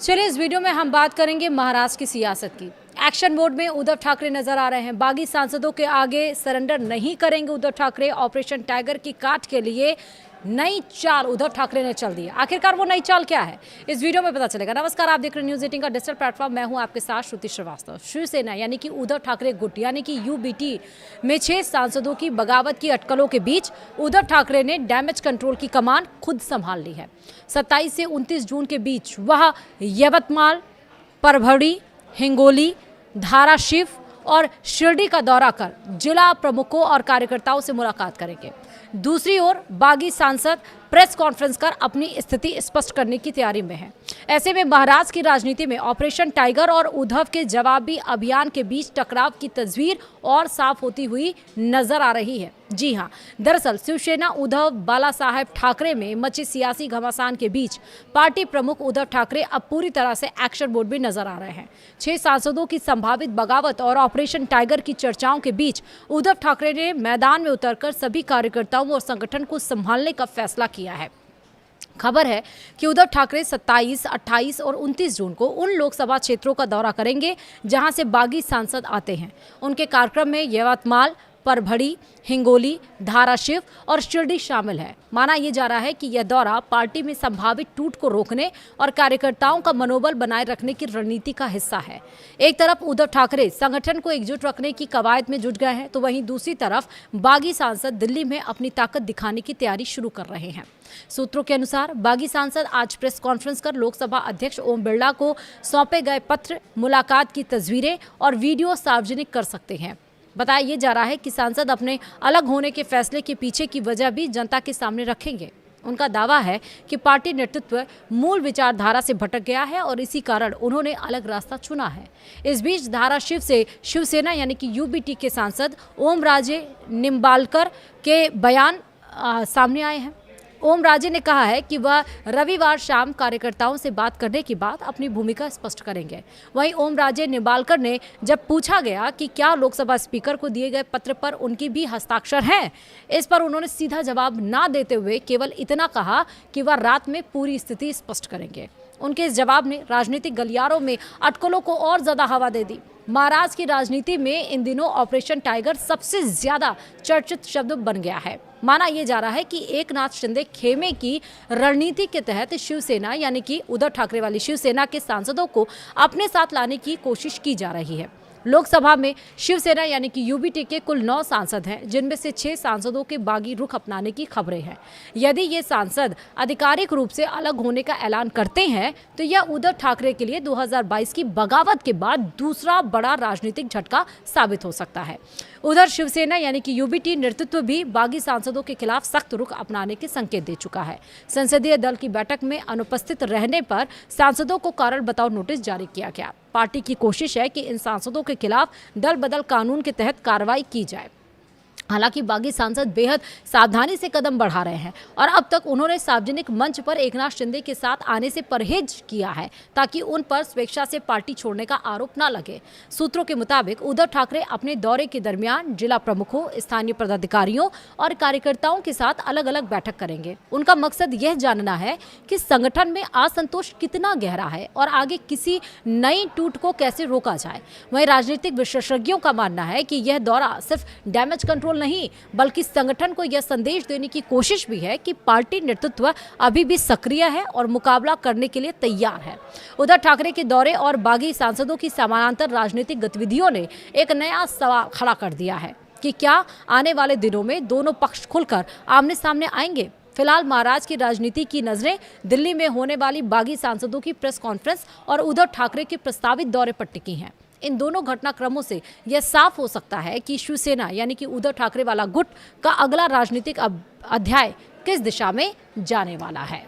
चलिए इस वीडियो में हम बात करेंगे महाराष्ट्र की सियासत की। एक्शन मोड में उद्धव ठाकरे नजर आ रहे हैं। बागी सांसदों के आगे सरेंडर नहीं करेंगे उद्धव ठाकरे। ऑपरेशन टाइगर की काट के लिए नई चाल उद्धव ठाकरे ने चल दी है। आखिरकार वो नई चाल क्या है, इस वीडियो में पता चलेगा। नमस्कार, आप देख रहे हैं न्यूज़ 18 का डिजिटल प्लेटफॉर्म। मैं हूं आपके साथ श्रुति श्रीवास्तव। शिवसेना यानी कि उद्धव ठाकरे गुट यानी कि यूबीटी में 6 सांसदों की बगावत की अटकलों के बीच उद्धव ठाकरे ने डैमेज कंट्रोल की कमान खुद संभाल ली है। 27 से 29 जून के बीच वह यवतमाल, परभड़ी, हिंगोली, धाराशिव और शिरडी का दौरा कर जिला प्रमुखों और कार्यकर्ताओं से मुलाकात करेंगे। दूसरी ओर बागी सांसद प्रेस कॉन्फ्रेंस कर अपनी स्थिति स्पष्ट करने की तैयारी में है। ऐसे में महाराष्ट्र की राजनीति में ऑपरेशन टाइगर और उद्धव के जवाबी अभियान के बीच टकराव की तस्वीर और साफ होती हुई नजर आ रही है। जी हां, दरअसल शिवसेना उद्धव बाला साहेब ठाकरे में मचे सियासी घमासान के बीच पार्टी प्रमुख उद्धव ठाकरे अब पूरी तरह से एक्शन मोड में नजर आ रहे हैं। 6 सांसदों की संभावित बगावत और ऑपरेशन टाइगर की चर्चाओं के बीच उद्धव ठाकरे ने मैदान में उतरकर सभी कार्यकर्ताओं और संगठन को संभालने का फैसला किया है। खबर है कि उद्धव ठाकरे 27, 28 और 29 जून को उन लोकसभा क्षेत्रों का दौरा करेंगे जहां से बागी सांसद आते हैं। उनके कार्यक्रम में यवतमाल, परभड़ी, हिंगोली, धाराशिव और शिरडी शामिल है। माना यह जा रहा है कि यह दौरा पार्टी में संभावित टूट को रोकने और कार्यकर्ताओं का मनोबल बनाए रखने की रणनीति का हिस्सा है। एक तरफ उद्धव ठाकरे संगठन को एकजुट रखने की कवायद में जुट गए हैं, तो वहीं दूसरी तरफ बागी सांसद दिल्ली में अपनी ताकत दिखाने की तैयारी शुरू कर रहे हैं। सूत्रों के अनुसार बागी सांसद आज प्रेस कॉन्फ्रेंस कर लोकसभा अध्यक्ष ओम बिरला को सौंपे गए पत्र, मुलाकात की तस्वीरें और वीडियो सार्वजनिक कर सकते हैं। बताया ये जा रहा है कि सांसद अपने अलग होने के फैसले के पीछे की वजह भी जनता के सामने रखेंगे। उनका दावा है कि पार्टी नेतृत्व मूल विचारधारा से भटक गया है और इसी कारण उन्होंने अलग रास्ता चुना है। इस बीच धाराशिव से शिवसेना यानी कि यूबीटी के सांसद ओम राजे निम्बालकर के बयान सामने आए हैं। ओम राजे ने कहा है कि वह रविवार शाम कार्यकर्ताओं से बात करने के बाद अपनी भूमिका स्पष्ट करेंगे। वहीं ओम राजे निम्बालकर ने जब पूछा गया कि क्या लोकसभा स्पीकर को दिए गए पत्र पर उनकी भी हस्ताक्षर हैं, इस पर उन्होंने सीधा जवाब ना देते हुए केवल इतना कहा कि वह रात में पूरी स्थिति स्पष्ट करेंगे। उनके इस जवाब ने राजनीतिक गलियारों में अटकलों को और ज्यादा हवा दे दी। महाराष्ट्र की राजनीति में इन दिनों ऑपरेशन टाइगर सबसे ज्यादा चर्चित शब्द बन गया है। माना यह जा रहा है कि एकनाथ शिंदे खेमे की रणनीति के तहत शिवसेना यानी कि उद्धव ठाकरे वाली शिवसेना के सांसदों को अपने साथ लाने की कोशिश की जा रही है। लोकसभा में शिवसेना यानी कि यूबीटी के कुल 9 सांसद हैं, जिनमें से 6 सांसदों के बागी रुख अपनाने की खबरें हैं। यदि ये सांसद आधिकारिक रूप से अलग होने का ऐलान करते हैं तो यह उद्धव ठाकरे के लिए 2022 की बगावत के बाद दूसरा बड़ा राजनीतिक झटका साबित हो सकता है। उधर शिवसेना यानी कि यूबीटी नेतृत्व भी बागी सांसदों के खिलाफ सख्त रुख अपनाने के संकेत दे चुका है। संसदीय दल की बैठक में अनुपस्थित रहने पर सांसदों को कारण बताओ नोटिस जारी किया गया। पार्टी की कोशिश है कि इन सांसदों के खिलाफ दल बदल कानून के तहत कार्रवाई की जाए। हालांकि बागी सांसद बेहद सावधानी से कदम बढ़ा रहे हैं और अब तक उन्होंने सार्वजनिक मंच पर एकनाथ शिंदे के साथ आने से परहेज किया है ताकि उन पर स्वेच्छा से पार्टी छोड़ने का आरोप न लगे। सूत्रों के मुताबिक उद्धव ठाकरे अपने दौरे के दरमियान जिला प्रमुखों, स्थानीय पदाधिकारियों और कार्यकर्ताओं के साथ अलग अलग बैठक करेंगे। उनका मकसद यह जानना है कि संगठन में असंतोष कितना गहरा है और आगे किसी नई टूट को कैसे रोका जाए। वहीं राजनीतिक विशेषज्ञों का मानना है कि यह दौरा सिर्फ डैमेज कंट्रोल नहीं बल्कि संगठन को यह संदेश देने की कोशिश भी है कि पार्टी नेतृत्व अभी भी सक्रिय है और मुकाबला करने के लिए तैयार है। उद्धव ठाकरे के दौरे और बागी सांसदों की समानांतर राजनीतिक गतिविधियों ने एक नया सवाल खड़ा कर दिया है कि क्या आने वाले दिनों में दोनों पक्ष खुलकर आमने सामने आएंगे। फिलहाल महाराष्ट्र की राजनीति की नजरें दिल्ली में होने वाली बागी सांसदों की प्रेस कॉन्फ्रेंस और उद्धव ठाकरे के प्रस्तावित दौरे पर टिकी हैं। इन दोनों घटनाक्रमों से यह साफ हो सकता है कि शिवसेना यानी कि उद्धव ठाकरे वाला गुट का अगला राजनीतिक अध्याय किस दिशा में जाने वाला है।